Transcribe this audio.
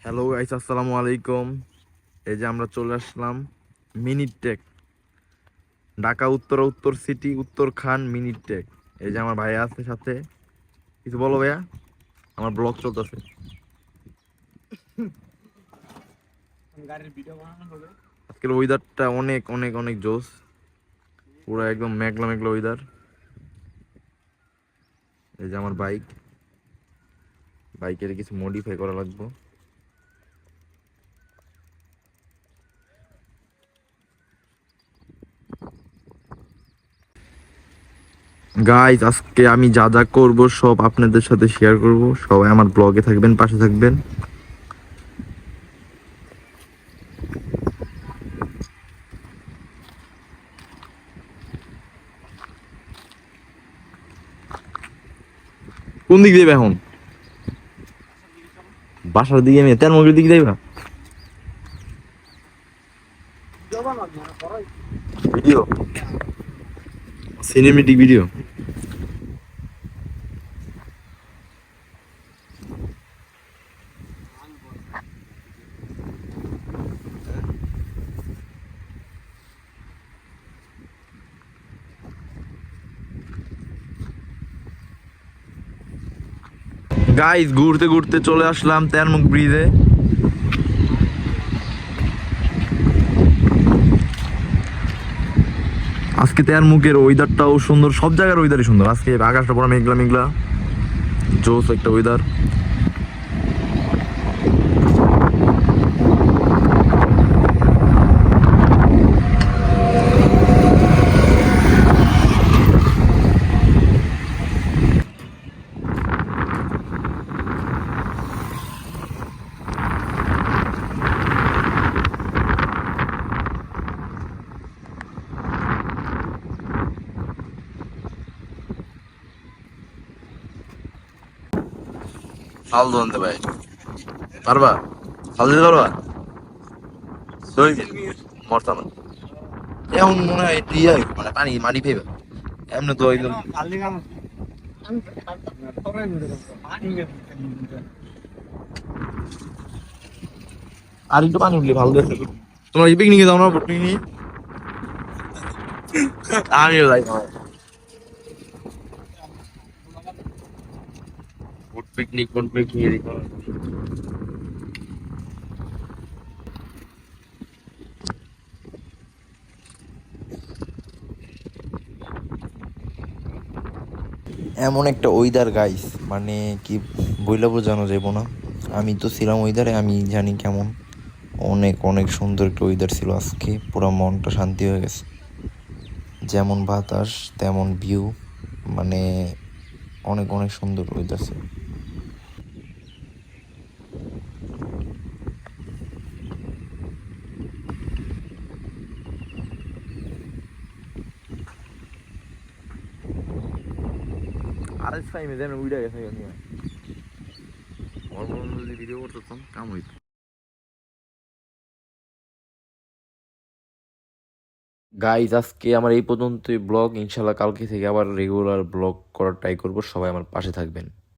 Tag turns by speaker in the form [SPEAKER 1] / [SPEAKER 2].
[SPEAKER 1] Hello guys, আসসালামু আলাইকুম। এই যে আমরা চলে আসলাম মিনিট টেক, ঢাকা উত্তর সিটি, উত্তর খান মিনিট টেক। এই যে আমার ভাইয়া আছে সাথে। কিছু বলো ভাইয়া, আমার ব্লগ চলতেছে। আজকের ওয়েদারটা অনেক অনেক অনেক জোস, পুরো একদম মেঘলা মেঘলা ওয়েদার। এই যে আমার বাইকের কিছু মডিফাই করা লাগবে। গাইজ, আজকে আমি যা যা করবো সব আপনাদের সাথে শেয়ার করব। সবাই আমার ব্লগে থাকবেন, পাশে থাকবেন। কোন দিক যাবে এখন? বাসার দিকে আমি তেরমুখের দিকে যাইবা? Video, cinematic video. গাইস, ঘুরতে ঘুরতে চলে আসলাম তেরমুখ ব্রিজে। আজকে তেরমুখের ওয়েদারটাও সুন্দর, সব জায়গার ওয়েদারই সুন্দর। আজকে আকাশটা পুরো মেঘলা মেঘলা, জোস একটা ওয়েদার। হাল ধরতে ভাই, পারবা? হাল দিতে পারবা? মরতা না এমন মনে হয় মানে পানি মাটি পেবে এমনি তো একদম। আর একটু পানি উঠলে ভালো দেখে। তোমরা পিকনিকে যাও না? পিকনিক আমিও যাই না। পিকনিক কোন পিকনিক? এমন একটা ওয়েদার গাইস, মানে কি বইলা বোঝানো যাবো না। আমি তো ছিলাম ওয়েদারে, আমি জানি কেমন। অনেক অনেক সুন্দর একটা ওয়েদার ছিল আজকে, পুরো মনটা শান্তি হয়ে গেছে। যেমন বাতাস তেমন ভিউ, মানে অনেক অনেক সুন্দর ওয়েদার ছিল। আরেক টাইমে যেন উইড়া গেছে নিয়ে যদি ভিডিও করতেতাম কাম হইতো। গাইজ, আজকে আমার এই পর্যন্তই ব্লগ। ইনশাল্লাহ কালকে থেকে আবার রেগুলার ব্লগ করার ট্রাই করবো। সবাই আমার পাশে থাকবেন।